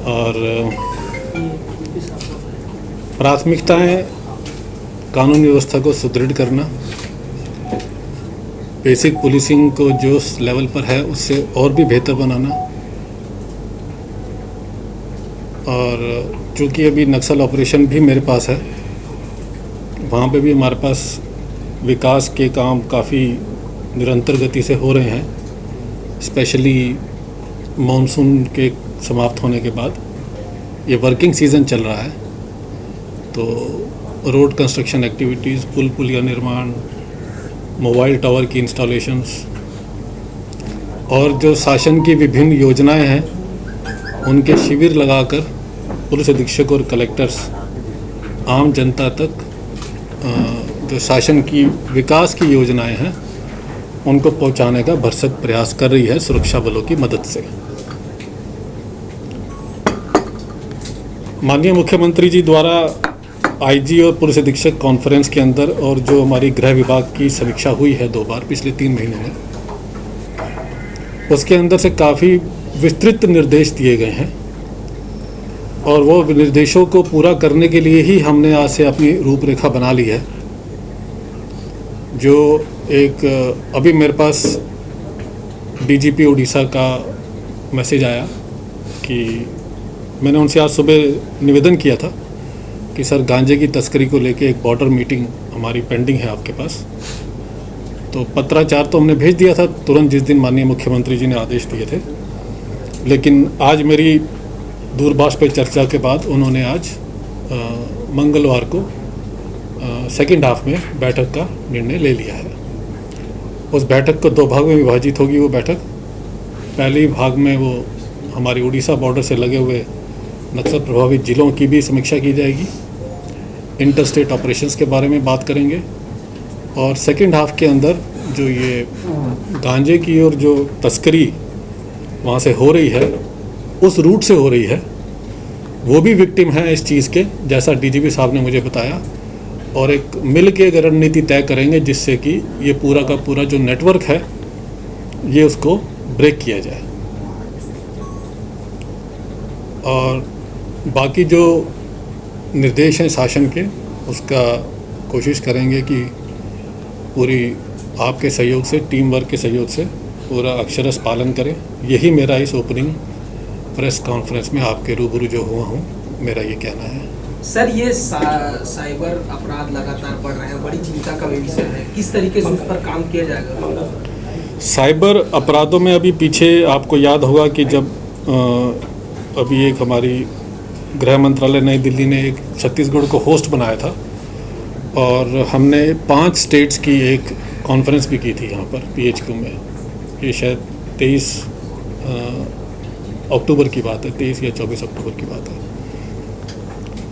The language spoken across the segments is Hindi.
और प्राथमिकताएं कानून व्यवस्था को सुदृढ़ करना, बेसिक पुलिसिंग को जो लेवल पर है उससे और भी बेहतर बनाना, और चूँकि अभी नक्सल ऑपरेशन भी मेरे पास है, वहाँ पे भी हमारे पास विकास के काम काफ़ी निरंतर गति से हो रहे हैं। स्पेशली मॉनसून के समाप्त होने के बाद ये वर्किंग सीज़न चल रहा है, तो रोड कंस्ट्रक्शन एक्टिविटीज़, पुल पुलिया निर्माण, मोबाइल टावर की इंस्टॉलेशंस और जो शासन की विभिन्न योजनाएं हैं उनके शिविर लगाकर पुलिस अधीक्षक और कलेक्टर्स आम जनता तक जो शासन की विकास की योजनाएं हैं उनको पहुंचाने का भरसक प्रयास कर रही है सुरक्षा बलों की मदद से। माननीय मुख्यमंत्री जी द्वारा आईजी और पुलिस अधीक्षक कॉन्फ्रेंस के अंदर और जो हमारी गृह विभाग की समीक्षा हुई है 2 बार पिछले 3 महीनों में, उसके अंदर से काफ़ी विस्तृत निर्देश दिए गए हैं और वो निर्देशों को पूरा करने के लिए ही हमने आज से अपनी रूपरेखा बना ली है। जो एक अभी मेरे पास डीजीपी उड़ीसा का मैसेज आया कि मैंने उनसे आज सुबह निवेदन किया था कि सर गांजे की तस्करी को लेके एक बॉर्डर मीटिंग हमारी पेंडिंग है आपके पास। तो पत्राचार तो हमने भेज दिया था तुरंत जिस दिन माननीय मुख्यमंत्री जी ने आदेश दिए थे, लेकिन आज मेरी दूरभाष पर चर्चा के बाद उन्होंने आज मंगलवार को सेकेंड हाफ में बैठक का निर्णय ले लिया है। उस बैठक को 2 भाग में विभाजित होगी वो बैठक। पहले भाग में वो हमारी उड़ीसा बॉर्डर से लगे हुए नक्सल प्रभावित जिलों की भी समीक्षा की जाएगी, इंटर स्टेट ऑपरेशंस के बारे में बात करेंगे, और सेकेंड हाफ के अंदर जो ये गांजे की और जो तस्करी वहाँ से हो रही है, उस रूट से हो रही है, वो भी विक्टिम है इस चीज़ के, जैसा डीजीपी साहब ने मुझे बताया, और एक मिल के रणनीति तय करेंगे जिससे कि ये पूरा का पूरा जो नेटवर्क है ये उसको ब्रेक किया जाए। और बाकी जो निर्देश हैं शासन के, उसका कोशिश करेंगे कि पूरी आपके सहयोग से, टीम वर्क के सहयोग से पूरा अक्षरश पालन करें। यही मेरा इस ओपनिंग प्रेस कॉन्फ्रेंस में आपके रूबरू जो हुआ हूँ, मेरा ये कहना है। सर, ये साइबर अपराध लगातार बढ़ रहे हैं, बड़ी चिंता का विषय है, किस तरीके से उस पर काम किया जाएगा? साइबर अपराधों में अभी पीछे आपको याद होगा कि जब अभी एक हमारी गृह मंत्रालय नई दिल्ली ने एक छत्तीसगढ़ को होस्ट बनाया था और हमने 5 स्टेट्स की एक कॉन्फ्रेंस भी की थी यहाँ पर PHQ में। ये शायद 23 अक्टूबर की बात है, 23 या 24 अक्टूबर की बात है।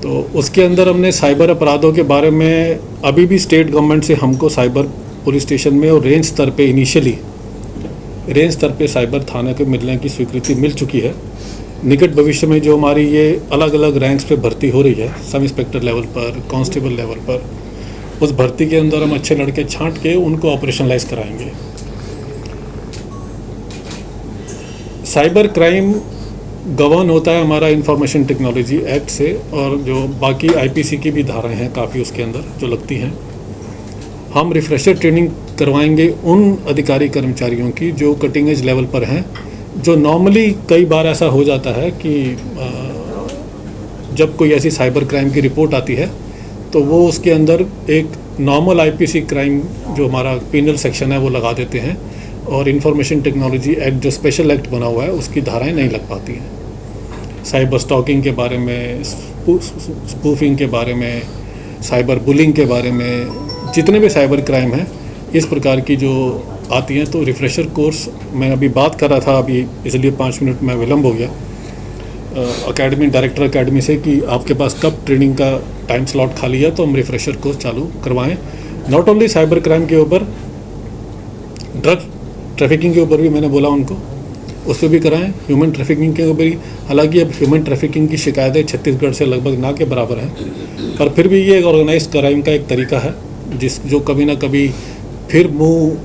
तो उसके अंदर हमने साइबर अपराधों के बारे में, अभी भी स्टेट गवर्नमेंट से हमको साइबर पुलिस स्टेशन में और रेंज स्तर पे इनिशियली रेंज स्तर पे साइबर थाने को मिलने की स्वीकृति मिल चुकी है। निकट भविष्य में जो हमारी ये अलग अलग रैंक्स पे भर्ती हो रही है, सब इंस्पेक्टर लेवल पर, कांस्टेबल लेवल पर, उस भर्ती के अंदर हम अच्छे लड़के छांट के उनको ऑपरेशनलाइज कराएंगे। साइबर क्राइम गवर्न होता है हमारा इंफॉर्मेशन टेक्नोलॉजी एक्ट से, और जो बाकी IPC की भी धाराएं हैं काफ़ी उसके अंदर जो लगती हैं। हम रिफ्रेशर ट्रेनिंग करवाएंगे उन अधिकारी कर्मचारियों की जो कटिंग एज लेवल पर हैं, जो नॉर्मली कई बार ऐसा हो जाता है कि जब कोई ऐसी साइबर क्राइम की रिपोर्ट आती है तो वो उसके अंदर एक नॉर्मल IPC क्राइम जो हमारा पिनल सेक्शन है वो लगा देते हैं, और इंफॉर्मेशन टेक्नोलॉजी एक्ट जो स्पेशल एक्ट बना हुआ है उसकी धाराएं नहीं लग पाती हैं। साइबर स्टॉकिंग के बारे में, स्पूफिंग के बारे में, साइबर बुलिंग के बारे में, जितने भी साइबर क्राइम हैं इस प्रकार की जो आती हैं, तो रिफ्रेशर कोर्स मैं अभी बात कर रहा था, अभी इसलिए 5 मिनट में विलम्ब हो गया अकेडमी डायरेक्टर अकेडमी से कि आपके पास कब ट्रेनिंग का टाइम स्लॉट खाली है, तो हम रिफ्रेशर कोर्स चालू करवाएं। नॉट ओनली साइबर क्राइम के ऊपर, ड्रग ट्रैफिकिंग के ऊपर भी मैंने बोला उनको, उस पर भी कराएं, ह्यूमन ट्रैफिकिंग के ऊपर भी। हालांकि अब ह्यूमन ट्रैफिकिंग की शिकायतें छत्तीसगढ़ से लगभग ना के बराबर हैं, पर फिर भी ये एक ऑर्गेनाइज्ड क्राइम का एक तरीका है जो कभी ना कभी फिर मुंह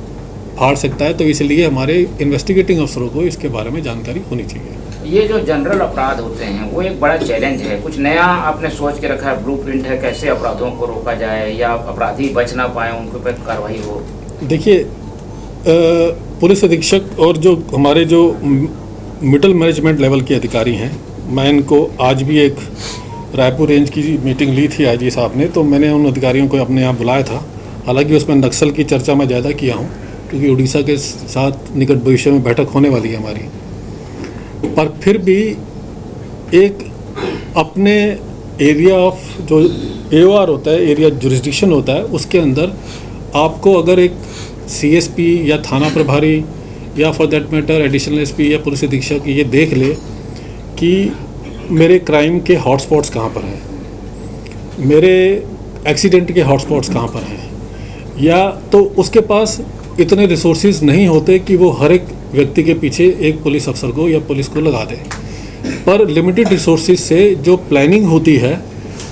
फाड़ सकता है, तो इसलिए हमारे इन्वेस्टिगेटिंग अफसरों को इसके बारे में जानकारी होनी चाहिए। ये जो जनरल अपराध होते हैं वो एक बड़ा चैलेंज है। कुछ नया आपने सोच के रखा है, ब्लूप्रिंट है, कैसे अपराधों को रोका जाए या अपराधी बच ना पाए, उनके ऊपर कार्रवाई हो? देखिए, पुलिस अधीक्षक और जो हमारे जो मिडिल मैनेजमेंट लेवल के अधिकारी हैं, मैं इनको आज भी एक रायपुर रेंज की मीटिंग ली थी आईजी साहब ने, तो मैंने उन अधिकारियों को अपने यहाँ बुलाया था। हालांकि उसमें नक्सल की चर्चा मैं ज़्यादा किया हूँ, क्योंकि उड़ीसा के साथ निकट भविष्य में बैठक होने वाली है हमारी। पर फिर भी एक अपने एरिया ऑफ जो AOR होता है, एरिया जुरिस्डिक्शन होता है, उसके अंदर आपको अगर एक CSP या थाना प्रभारी या for that matter additional SP या पुलिस अधीक्षक ये देख ले कि मेरे क्राइम के हॉटस्पॉट्स कहाँ पर हैं, मेरे एक्सीडेंट के हॉटस्पॉट्स कहाँ पर हैं, या तो उसके पास इतने रिसोर्सेज नहीं होते कि वो हर एक व्यक्ति के पीछे एक पुलिस अफसर को या पुलिस को लगा दे। पर लिमिटेड रिसोर्सेज से जो प्लानिंग होती है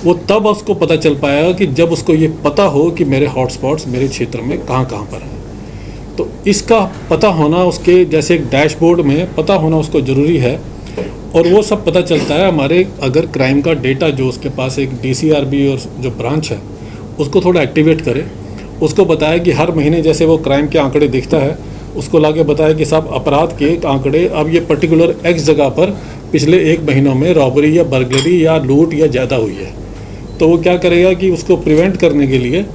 वो तब उसको पता चल पाएगा कि जब उसको ये पता हो कि मेरे हॉटस्पॉट्स मेरे क्षेत्र में कहाँ कहाँ पर हैं। तो इसका पता होना, उसके जैसे एक डैशबोर्ड में पता होना उसको ज़रूरी है। और वो सब पता चलता है हमारे अगर क्राइम का डेटा जो उसके पास एक DCRB और जो ब्रांच है उसको थोड़ा एक्टिवेट करे, उसको बताया कि हर महीने जैसे वो क्राइम के आंकड़े दिखता है, उसको लाके बताया कि साहब अपराध के आंकड़े अब ये पर्टिकुलर X जगह पर पिछले 1 महीनों में रॉबरी या बर्गलरी या लूट या ज़्यादा हुई है। तो वो क्या करेगा कि उसको प्रिवेंट करने के लिए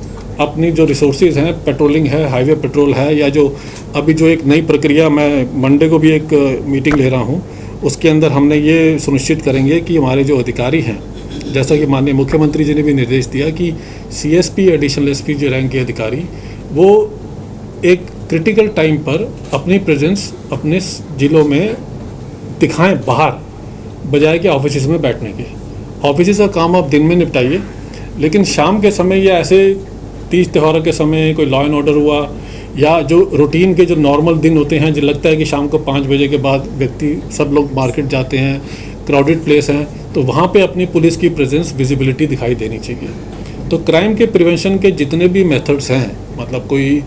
अपनी जो रिसोर्सेज हैं, पेट्रोलिंग है, हाईवे पेट्रोल है, या जो अभी जो एक नई प्रक्रिया, मैं मंडे को भी एक मीटिंग ले रहा हूँ, उसके अंदर हमने ये सुनिश्चित करेंगे कि हमारे जो अधिकारी हैं, जैसा कि माननीय मुख्यमंत्री जी ने भी निर्देश दिया कि CSP एडिशनल SP जो रैंक के अधिकारी वो एक क्रिटिकल टाइम पर अपनी प्रेजेंस अपने जिलों में दिखाएं बाहर, बजाय कि ऑफिस में बैठने के। ऑफिस का काम आप दिन में निपटाइए, लेकिन शाम के समय या ऐसे तीज त्योहारों के समय कोई लॉ एंड ऑर्डर हुआ या जो रूटीन के जो नॉर्मल दिन होते हैं, जो लगता है कि शाम को 5 बजे के बाद व्यक्ति सब लोग मार्केट जाते हैं, क्राउडेड प्लेस हैं, तो वहाँ पे अपनी पुलिस की प्रेजेंस विजिबिलिटी दिखाई देनी चाहिए। तो क्राइम के प्रिवेंशन के जितने भी मेथड्स हैं, मतलब कोई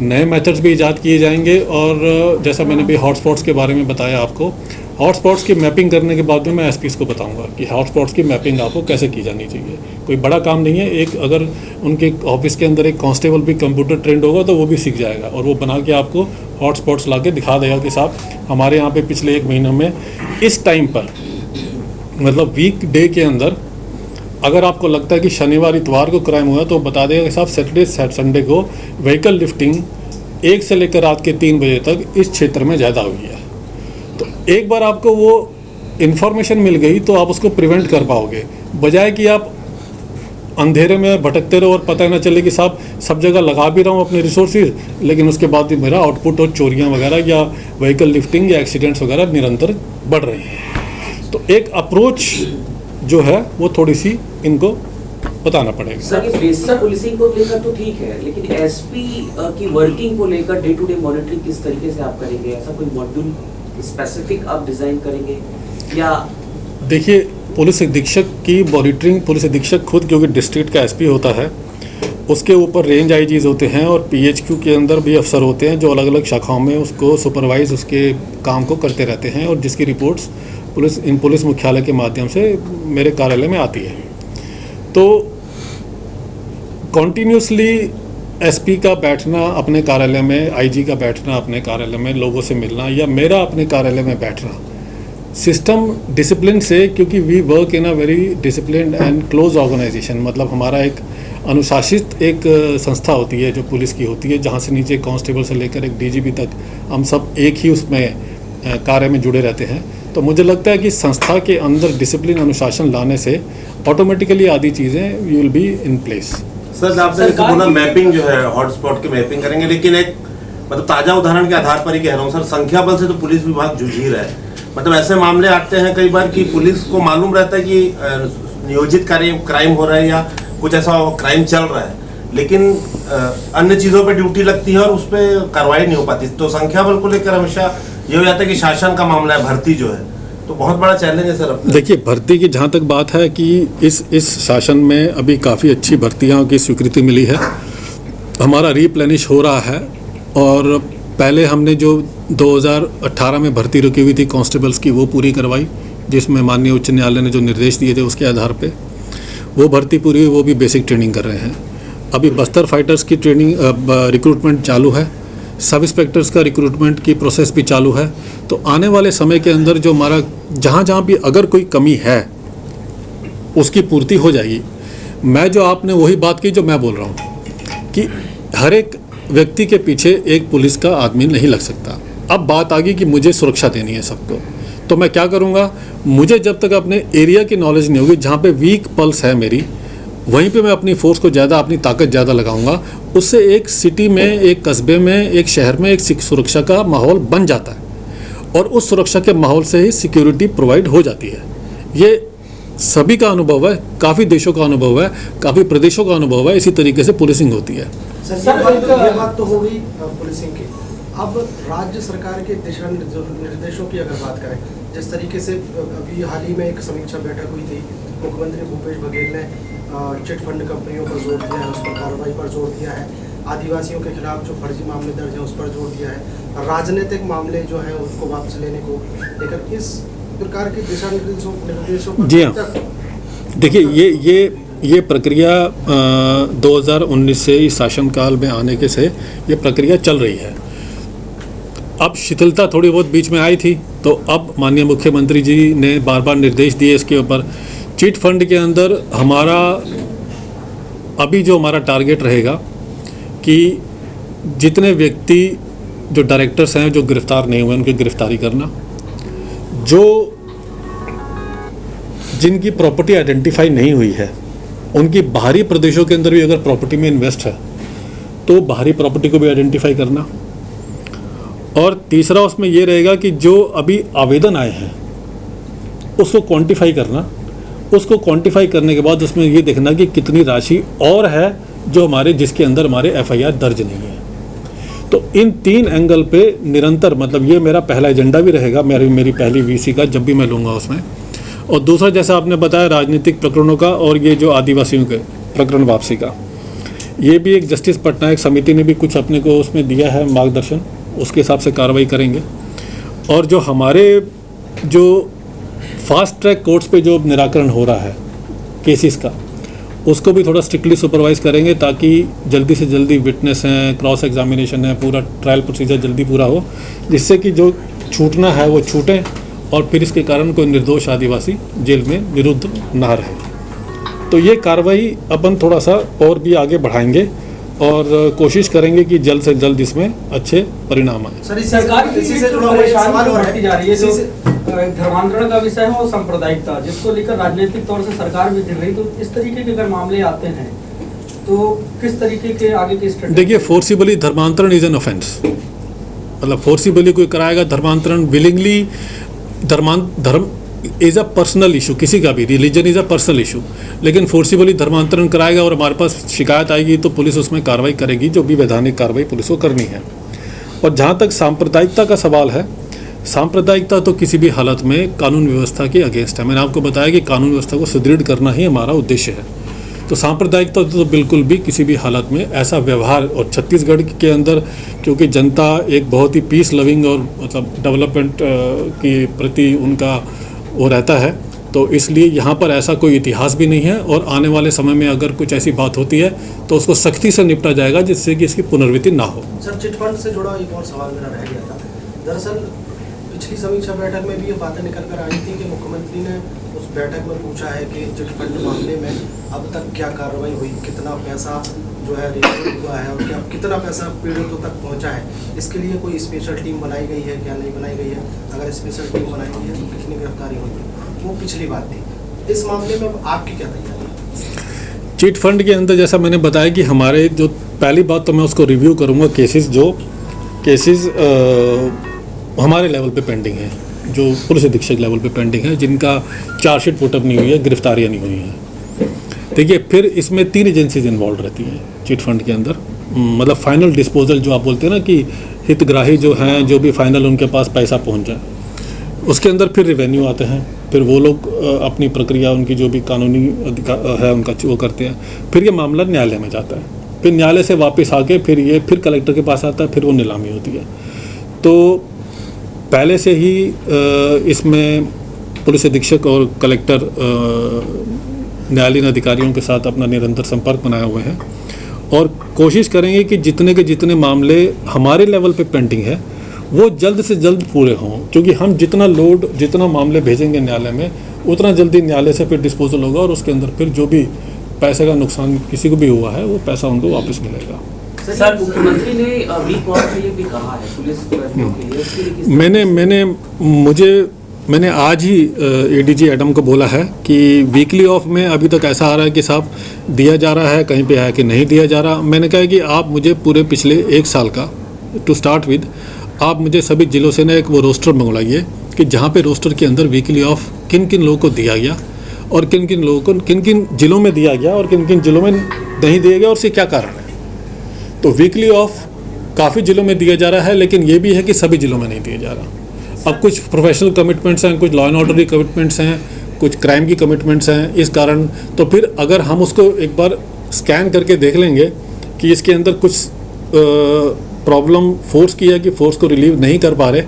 नए मेथड्स भी ईजाद किए जाएंगे। और जैसा मैंने भी हॉटस्पॉट्स के बारे में बताया आपको, हॉटस्पॉट्स की मैपिंग करने के बाद में मैं SPs को बताऊंगा कि हॉटस्पॉट्स की मैपिंग आपको कैसे की जानी चाहिए। कोई बड़ा काम नहीं है, एक अगर उनके ऑफिस के अंदर एक कांस्टेबल भी कंप्यूटर ट्रेंड होगा तो वो भी सीख जाएगा और वो बना के आपको हॉटस्पॉट्स ला के दिखा देगा कि साहब हमारे यहाँ पे पिछले 1 महीने में इस टाइम पर, मतलब वीक डे के अंदर अगर आपको लगता है कि शनिवार इतवार को क्राइम हुआ तो बता देगा कि साहब सैटरडे संडे को व्हीकल लिफ्टिंग 1 से लेकर रात के 3 बजे तक इस क्षेत्र में ज़्यादा हुई है। तो एक बार आपको वो इन्फॉर्मेशन मिल गई तो आप उसको प्रिवेंट कर पाओगे, बजाय कि आप अंधेरे में भटकते रहो और पता न चले कि साहब सब जगह लगा भी रहा हूँ अपने रिसोर्सेज, लेकिन उसके बाद भी मेरा आउटपुट और चोरियाँ वगैरह या व्हीकल लिफ्टिंग या एक्सीडेंट्स वगैरह निरंतर बढ़ रही हैं। तो एक अप्रोच जो है वो थोड़ी सी इनको बताना पड़ेगा। सर, ये बेसिक पुलिसिंग को लेकर तो ठीक है, लेकिन SP की वर्किंग को लेकर डे टू डे मॉनिटरिंग किस तरीके से आप करेंगे? ऐसा कोई मॉड्यूल स्पेसिफिक आप डिजाइन करेंगे या? देखिए, पुलिस अधीक्षक की मॉनिटरिंग पुलिस अधीक्षक खुद, क्योंकि डिस्ट्रिक्ट का SP होता है, उसके ऊपर रेंज IGs होते हैं और PHQ के अंदर भी अफसर होते हैं जो अलग अलग शाखाओं में उसको सुपरवाइज उसके काम को करते रहते हैं और जिसकी रिपोर्ट्स पुलिस मुख्यालय के माध्यम से मेरे कार्यालय में आती है। तो कॉन्टीन्यूसली SP का बैठना अपने कार्यालय में, IG का बैठना अपने कार्यालय में, लोगों से मिलना, या मेरा अपने कार्यालय में बैठना सिस्टम डिसिप्लिन से, क्योंकि we work in a very discipline and close organization, मतलब हमारा एक अनुशासित एक संस्था होती है जो पुलिस की होती है, जहाँ से नीचे कांस्टेबल से लेकर एक DGP तक हम सब एक ही उसमें कार्य में जुड़े रहते हैं। तो मुझे लगता है कि संस्था के अंदर डिसिप्लिन अनुशासन लाने से ऑटोमेटिकली आदि चीज़ें will be in place. Sir, आपने जैसे बोला मैपिंग जो है हॉटस्पॉट की मैपिंग करेंगे, लेकिन एक मतलब ताज़ा उदाहरण के आधार पर ही कह रहा हूँ सर, संख्या बल से तो पुलिस विभाग जूझ ही रहा है। मतलब ऐसे मामले आते हैं कई बार कि पुलिस को मालूम रहता है कि नियोजित क्राइम हो रहा है या कुछ ऐसा क्राइम चल रहा है, लेकिन अन्य चीज़ों पे ड्यूटी लगती है और उस पर कार्रवाई नहीं हो पाती। तो संख्या बल को लेकर हमेशा ये हो जाता है कि शासन का मामला है, भर्ती जो है तो बहुत बड़ा चैलेंज है सर। देखिए, भर्ती की जहाँ तक बात है कि इस शासन में अभी काफ़ी अच्छी भर्तियों की स्वीकृति मिली है, हमारा रिप्लेनिश हो रहा है और पहले हमने जो 2018 में भर्ती रुकी हुई थी कांस्टेबल्स की वो पूरी करवाई, जिसमें माननीय उच्च न्यायालय ने जो निर्देश दिए थे उसके आधार पे वो भर्ती पूरी हुई, वो भी बेसिक ट्रेनिंग कर रहे हैं। अभी बस्तर फाइटर्स की ट्रेनिंग रिक्रूटमेंट चालू है, सब इंस्पेक्टर्स का रिक्रूटमेंट की प्रोसेस भी चालू है। तो आने वाले समय के अंदर जो हमारा जहाँ भी अगर कोई कमी है उसकी पूर्ति हो जाएगी। मैं जो आपने वही बात की जो मैं बोल रहा हूँ कि हर एक व्यक्ति के पीछे एक पुलिस का आदमी नहीं लग सकता। अब बात आ गई कि मुझे सुरक्षा देनी है सबको, तो मैं क्या करूँगा, मुझे जब तक अपने एरिया की नॉलेज नहीं होगी, जहाँ पे वीक पल्स है मेरी, वहीं पे मैं अपनी फोर्स को ज़्यादा, अपनी ताकत ज़्यादा लगाऊंगा। उससे एक सिटी में, एक कस्बे में, एक शहर में एक सुरक्षा का माहौल बन जाता है और उस सुरक्षा के माहौल से ही सिक्योरिटी प्रोवाइड हो जाती है। ये सभी का अनुभव है, काफ़ी देशों का अनुभव है, काफ़ी प्रदेशों का अनुभव है। इसी तरीके से पुलिसिंग होती है। सर ये बात तो हो गई पुलिसिंग की। अब राज्य सरकार के दिशा निर्देशों की अगर बात करें, जिस तरीके से अभी हाल ही में एक समीक्षा बैठक हुई थी, मुख्यमंत्री भूपेश बघेल ने चिट फंड कंपनियों पर जोर दिया है, उस पर कार्रवाई पर जोर दिया है, आदिवासियों के खिलाफ जो फर्जी मामले दर्ज हैं उस पर जोर दिया है, राजनीतिक मामले जो हैं उसको वापस लेने को लेकर इस प्रकार के दिशा निर्देशों पर। जी हाँ, देखिए ये प्रक्रिया 2019 से इस शासनकाल में आने के से ये प्रक्रिया चल रही है। अब शिथिलता थोड़ी बहुत बीच में आई थी, तो अब माननीय मुख्यमंत्री जी ने बार बार निर्देश दिए इसके ऊपर। चिट फंड के अंदर हमारा अभी जो हमारा टारगेट रहेगा कि जितने व्यक्ति जो डायरेक्टर्स हैं जो गिरफ्तार नहीं हुए उनकी गिरफ्तारी करना, जो जिनकी प्रॉपर्टी आइडेंटिफाई नहीं हुई है उनकी बाहरी प्रदेशों के अंदर भी अगर प्रॉपर्टी में इन्वेस्ट है तो बाहरी प्रॉपर्टी को भी आइडेंटिफाई करना। और तीसरा उसमें ये रहेगा कि जो अभी आवेदन आए हैं उसको क्वांटिफाई करना, उसको क्वांटिफाई करने के बाद उसमें ये देखना कि कितनी राशि और है जो हमारे जिसके अंदर हमारे एफआईआर दर्ज नहीं है। तो इन 3 एंगल पे निरंतर, मतलब ये मेरा पहला एजेंडा भी रहेगा, मेरी पहली वीसी का जब भी मैं लूँगा उसमें। और दूसरा जैसा आपने बताया राजनीतिक प्रकरणों का और ये जो आदिवासियों के प्रकरण वापसी का, ये भी एक जस्टिस पटनायक समिति ने भी कुछ अपने को उसमें दिया है मार्गदर्शन, उसके हिसाब से कार्रवाई करेंगे। और जो हमारे जो फास्ट ट्रैक कोर्ट्स पे जो निराकरण हो रहा है केसेस का, उसको भी थोड़ा स्ट्रिक्टली सुपरवाइज करेंगे ताकि जल्दी से जल्दी विटनेस हैं, क्रॉस एग्जामिनेशन है, पूरा ट्रायल प्रोसीजर जल्दी पूरा हो, जिससे कि जो छूटना है वो छूटे और फिर इसके कारण कोई निर्दोष आदिवासी जेल में निरुद्ध ना रहे। तो ये कार्रवाई अपन थोड़ा सा और भी आगे बढ़ाएंगे और कोशिश करेंगे कि जल्द से जल्द इसमें अच्छे परिणाम आए। सर सरकार इसी से जुड़ा हुआ एक सवाल और है जा रही है, जो धर्मांतरण का विषय है और सांप्रदायिकता, जिसको लेकर राजनीतिक तौर से सरकार भी दिख रही। तो इस तरीके के अगर मामले आते हैं तो किस तरीके के आगे की स्ट्रेटजी? देखिए, फोर्सिबली धर्मांतरण इज एन ऑफेंस, मतलब फोर्सिबली कोई कराएगा धर्मांतरण, विलिंगली धर्म इज़ अ पर्सनल इशू, किसी का भी religion is a personal issue, लेकिन फोर्सिबली धर्मांतरण कराएगा और हमारे पास शिकायत आएगी तो पुलिस उसमें कार्रवाई करेगी, जो भी वैधानिक कार्रवाई पुलिस को करनी है। और जहाँ तक सांप्रदायिकता का सवाल है, सांप्रदायिकता तो किसी भी हालत में कानून व्यवस्था के अगेंस्ट है। मैंने आपको बताया कि कानून व्यवस्था को सुदृढ़ करना ही हमारा उद्देश्य है। तो सांप्रदायिकता तो बिल्कुल भी किसी भी हालत में ऐसा व्यवहार, और छत्तीसगढ़ के अंदर क्योंकि जनता एक बहुत ही पीस लविंग और मतलब डेवलपमेंट के प्रति उनका वो रहता है, तो इसलिए यहाँ पर ऐसा कोई इतिहास भी नहीं है। और आने वाले समय में अगर कुछ ऐसी बात होती है तो उसको सख्ती से निपटा जाएगा, जिससे कि इसकी पुनरावृत्ति ना हो। सर, चिट फंड से जुड़ा एक और सवाल मेरा रह गया था। दरअसल पिछली समीक्षा बैठक में भी ये बातें निकल कर आई थी कि मुख्यमंत्री ने उस बैठक में पूछा है कि चिट फंड मामले में अब तक क्या कार्रवाई हुई, कितना पैसा जो है रिकवर हुआ है और क्या कितना पैसा पीड़ितों तक पहुंचा है, इसके लिए कोई स्पेशल टीम बनाई गई है क्या नहीं बनाई गई है, अगर स्पेशल टीम बनाई गई है तो कितनी गिरफ्तारी हुई है, वो पिछली बात थी। इस मामले में आपकी क्या तैयारी है? चिट फंड के अंदर जैसा मैंने बताया कि हमारे जो पहली बात तो मैं उसको रिव्यू करूँगा, केसेस हमारे लेवल पे पेंडिंग है, जो पुलिस अधीक्षक लेवल पे पेंडिंग है, जिनका चार्जशीट पुटअप नहीं हुई है, गिरफ्तारियाँ नहीं हुई हैं। देखिए, फिर इसमें 3 एजेंसीज इन्वॉल्व रहती हैं चिट फंड के अंदर, मतलब फाइनल डिस्पोजल जो आप बोलते हैं ना कि हितग्राही जो हैं, जो भी फाइनल उनके पास पैसा पहुंच जाए, उसके अंदर फिर रेवेन्यू आते हैं, फिर वो लोग अपनी प्रक्रिया, उनकी जो भी कानूनी अधिकार है उनका वो करते हैं, फिर ये मामला न्यायालय में जाता है, फिर न्यायालय से वापस आके फिर कलेक्टर के पास आता है, फिर वो नीलामी होती है। तो पहले से ही इसमें पुलिस अधीक्षक और कलेक्टर न्यायालयीन अधिकारियों के साथ अपना निरंतर संपर्क बनाए हुए हैं और कोशिश करेंगे कि जितने के जितने मामले हमारे लेवल पे पेंडिंग है वो जल्द से जल्द पूरे हों, क्योंकि हम जितना मामले भेजेंगे न्यायालय में उतना जल्दी न्यायालय से फिर डिस्पोजल होगा और उसके अंदर फिर जो भी पैसे का नुकसान किसी को भी हुआ है वो पैसा उनको वापस मिलेगा। सर, मुख्यमंत्री ने वीक ऑफ के लिए भी कहा है पुलिस कर्मियों के लिए, उसके लिए किस मैंने आज ही एडीजी एडम को बोला है कि वीकली ऑफ में अभी तक ऐसा आ रहा है कि साहब दिया जा रहा है, कहीं पे है कि नहीं दिया जा रहा। मैंने कहा कि आप मुझे पूरे पिछले 1 साल का टू स्टार्ट विद आप मुझे सभी जिलों से ना एक वो रोस्टर मंगवाइए कि जहाँ पे रोस्टर के अंदर वीकली ऑफ किन किन लोगों को दिया गया और किन किन लोगों को किन किन जिलों में दिया गया और किन किन जिलों में नहीं दिया गया और उसके क्या कारण है। तो वीकली ऑफ काफ़ी जिलों में दिया जा रहा है, लेकिन ये भी है कि सभी जिलों में नहीं दिया जा रहा। अब कुछ प्रोफेशनल कमिटमेंट्स हैं, कुछ लॉ एंड ऑर्डर की कमिटमेंट्स हैं, कुछ क्राइम की कमिटमेंट्स हैं, इस कारण तो फिर अगर हम उसको एक बार स्कैन करके देख लेंगे कि इसके अंदर कुछ प्रॉब्लम फोर्स की है कि फोर्स को रिलीव नहीं कर पा रहे,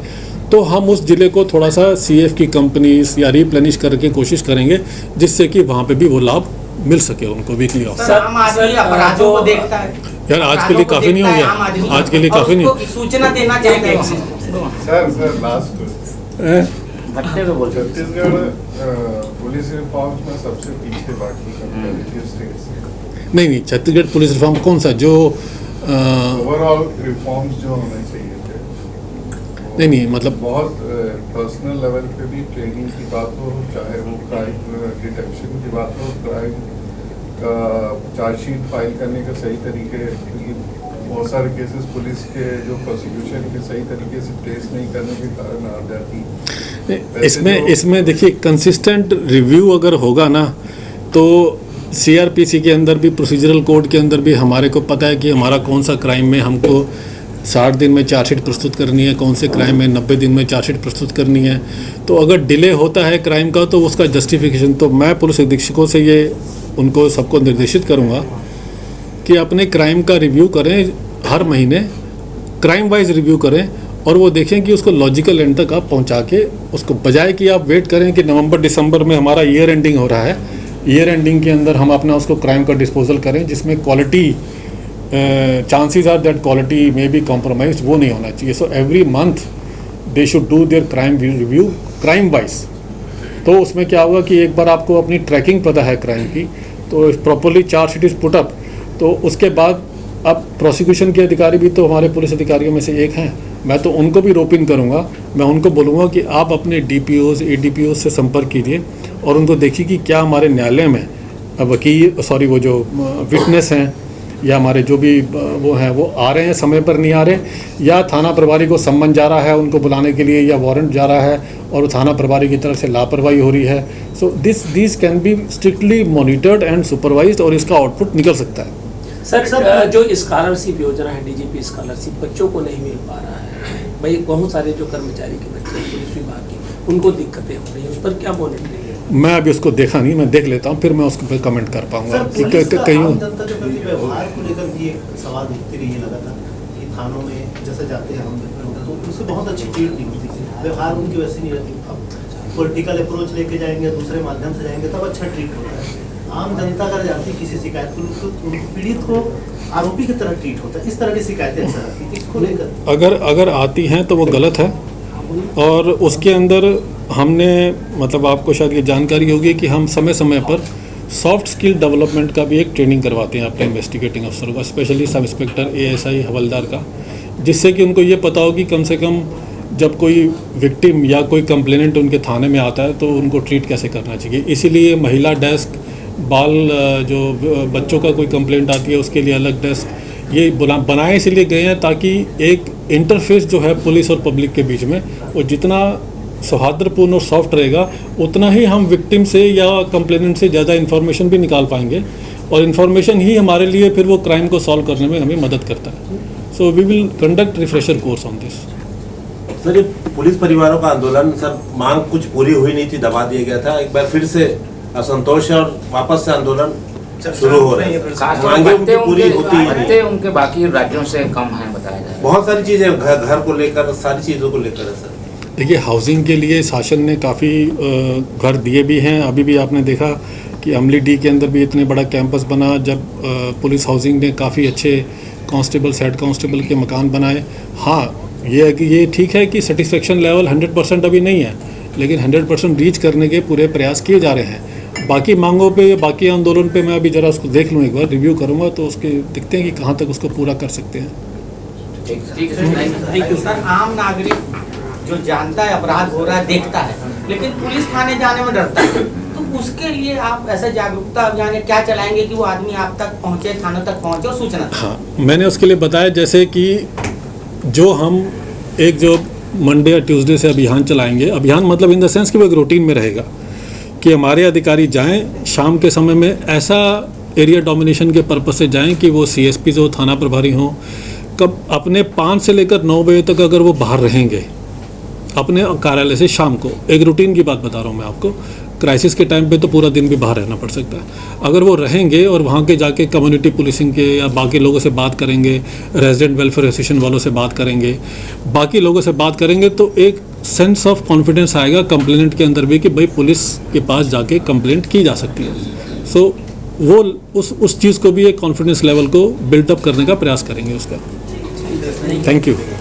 तो हम उस ज़िले को थोड़ा सा सीएफ की कंपनीज या रिप्लेनिश करके कोशिश करेंगे जिससे कि वहाँ पे भी वो लाभ मिल सके उनको वीकली ऑफ। आम आदमी अपराधों को देखता है यार आज के लिए काफ़ी नहीं हो गया, आज के लिए काफ़ी नहीं। सूचना देना चाहिए। Sir last Chhattisgarh police reforms में सबसे पीछे बाकी कंपैरेटिव स्टेट्स। नहीं, छत्तीसगढ़ पुलिस रिफॉर्म कौन सा जो ओवरऑल रिफॉर्म्स जो होने चाहिए थे नहीं मतलब बहुत पर्सनल लेवल पे भी ट्रेनिंग की बात हो, चाहे वो क्राइम डिटेक्शन की बात हो, क्राइम का चार्जशीट फाइल करने का सही तरीके, क्योंकि बहुत सारे केसेस पुलिस के जो प्रोसिक्यूशन के सही तरीके से ट्रेस नहीं करने के कारण आ जाती। इसमें देखिए कंसिस्टेंट रिव्यू अगर होगा ना तो सीआरपीसी के अंदर भी प्रोसीजरल कोड के अंदर भी हमारे को पता है कि हमारा कौन सा क्राइम में हमको 60 दिन में चार्जशीट प्रस्तुत करनी है, कौन से क्राइम में 90 दिन में चार्जशीट प्रस्तुत करनी है। तो अगर डिले होता है क्राइम का तो उसका जस्टिफिकेशन, तो मैं पुलिस अधीक्षकों से ये उनको सबको निर्देशित करूँगा कि अपने क्राइम का रिव्यू करें, हर महीने क्राइम वाइज रिव्यू करें और वो देखें कि उसको लॉजिकल एंड तक आप पहुंचा के उसको, बजाय कि आप वेट करें कि नवंबर दिसंबर में हमारा ईयर एंडिंग हो रहा है, ईयर एंडिंग के अंदर हम अपना उसको क्राइम का डिस्पोजल करें जिसमें quality chances are that quality में बी कॉम्प्रोमाइज, वो नहीं होना चाहिए। So every month they should do their crime review crime wise. तो उसमें क्या होगा कि एक बार आपको अपनी ट्रैकिंग पता है क्राइम की, तो properly chargesheet is put up, तो उसके बाद अब प्रोसिक्यूशन के अधिकारी भी तो हमारे पुलिस अधिकारियों में से एक हैं, मैं तो उनको भी रोप इन करूँगा। मैं उनको बोलूँगा कि आप अपने डीपीओज एडीपीओज से संपर्क कीजिए और उनको देखिए कि क्या हमारे न्यायालय में वकील वो जो विटनेस हैं या हमारे जो भी वो हैं वो आ रहे हैं समय पर नहीं आ रहे, या थाना प्रभारी को सम्मन जा रहा है उनको बुलाने के लिए या वारंट जा रहा है और थाना प्रभारी की तरफ से लापरवाही हो रही है। So this can be strictly monitored and supervised और इसका आउटपुट निकल सकता है। सर जो स्कॉलरशिप योजना है, डीजीपी स्कॉलरशिप बच्चों को नहीं मिल पा रहा है, भाई बहुत सारे जो कर्मचारी के बच्चे हैं पुलिस विभाग के, उनको दिक्कतें हो रही हैं, उस पर क्या मॉनिटरिंग है? मैं अभी उसको देखा नहीं, मैं देख लेता हूँ फिर मैं उसके पर कमेंट कर पाऊंगा कि कहीं जनता जो कभी व्यवहार को लेकर भी एक सवाल उठती रही है लगातार कि थानों में जैसे जाते हैं हम तो उनसे बहुत अच्छी ट्रीट नहीं होती, व्यवहार उनकी वैसी नहीं रहती। अब पॉलिटिकल अप्रोच लेके जाएंगे, दूसरे माध्यम से जाएंगे तब अच्छा ट्रीट होता है। आम जनता अगर जाती है किसी शिकायत को तो पीड़ित को आरोपी की तरह ट्रीट होता है, इस तरह की शिकायतें अक्सर आती हैं, इसको लेकर अगर आती हैं तो वो गलत है। और उसके अंदर हमने मतलब आपको शायद ये जानकारी होगी कि हम समय समय पर सॉफ्ट स्किल डेवलपमेंट का भी एक ट्रेनिंग करवाते हैं अपने इन्वेस्टिगेटिंग अफसरों का, स्पेशली सब इंस्पेक्टर एएसआई हवलदार का, जिससे कि उनको ये पता हो कि कम से कम जब कोई विक्टिम या कोई कंप्लेनेंट उनके थाने में आता है तो उनको ट्रीट कैसे करना चाहिए। इसीलिए महिला डेस्क, बाल जो बच्चों का कोई कंप्लेंट आती है उसके लिए अलग डेस्क ये बनाए इसलिए गए हैं ताकि एक इंटरफेस जो है पुलिस और पब्लिक के बीच में वो जितना सौहार्दपूर्ण और सॉफ्ट रहेगा उतना ही हम विक्टिम से या कंप्लेनेंट से ज़्यादा इन्फॉर्मेशन भी निकाल पाएंगे और इन्फॉर्मेशन ही हमारे लिए फिर वो क्राइम को सॉल्व करने में हमें मदद करता है। So we will conduct refresher course on this. Sir, ये पुलिस परिवारों का आंदोलन सर मांग कुछ पूरी हुई नहीं थी, दबा दिया गया था, एक बार फिर से असंतोष है और वापस से आंदोलन शुरू हो रहा है। खासतौर मांगे पर उनकी पूरी होती ही नहीं। भत्ते उनके बाकी राज्यों से कम हैं बताया जा रहा है। बहुत सारी चीजें घर को लेकर, सारी चीजों को लेकर है सर। देखिए, हाउसिंग के लिए शासन ने काफ़ी घर दिए भी हैं। अभी भी आपने देखा कि अमली डी के अंदर भी इतने बड़ा कैंपस बना, जब पुलिस हाउसिंग ने काफ़ी अच्छे कांस्टेबल, हेड कांस्टेबल के मकान बनाए। हाँ, ये है कि ये ठीक है कि सेटिस्फेक्शन लेवल 100% अभी नहीं है, लेकिन 100% रीच करने के पूरे प्रयास किए जा रहे हैं। बाकी मांगों पे, बाकी आंदोलन पे मैं अभी ज़रा उसको देख लूँ, एक बार रिव्यू करूँगा, तो उसके दिखते हैं कि कहाँ तक उसको पूरा कर सकते हैं। ठीक है, थैंक यू। सर, आम नागरिक जो जानता है अपराध हो रहा है, देखता है, लेकिन पुलिस थाने जाने में डरता है, तो उसके लिए आप ऐसा जागरूकता अभियान क्या चलाएंगे कि वो आदमी आप तक पहुंचे, थानों तक पहुंचे और सूचना? हाँ, मैंने उसके लिए बताया, जैसे कि जो हम जो मंडे या ट्यूसडे से अभियान चलाएंगे। अभियान मतलब इन द सेंस कि वो एक रूटीन में रहेगा कि हमारे अधिकारी जाएं शाम के समय में, ऐसा एरिया डोमिनेशन के पर्पज से जाएं कि वो सीएसपी हो, थाना प्रभारी हों, कब अपने 5 से लेकर 9 बजे तक अगर वो बाहर रहेंगे अपने कार्यालय से शाम को, एक रूटीन की बात बता रहा हूँ मैं आपको, क्राइसिस के टाइम पे तो पूरा दिन भी बाहर रहना पड़ सकता है। अगर वो रहेंगे और वहाँ के जाके कम्युनिटी पुलिसिंग के या बाकी लोगों से बात करेंगे, रेजिडेंट वेलफेयर एसोसिएशन वालों से बात करेंगे, बाकी लोगों से बात करेंगे, तो एक सेंस ऑफ कॉन्फिडेंस आएगा कंप्लेनेंट के अंदर भी कि भाई पुलिस के पास जाके कंप्लेंट की जा सकती है। सो वो उस चीज़ को भी एक कॉन्फिडेंस लेवल को बिल्टअप करने का प्रयास करेंगे उसका। Thank you.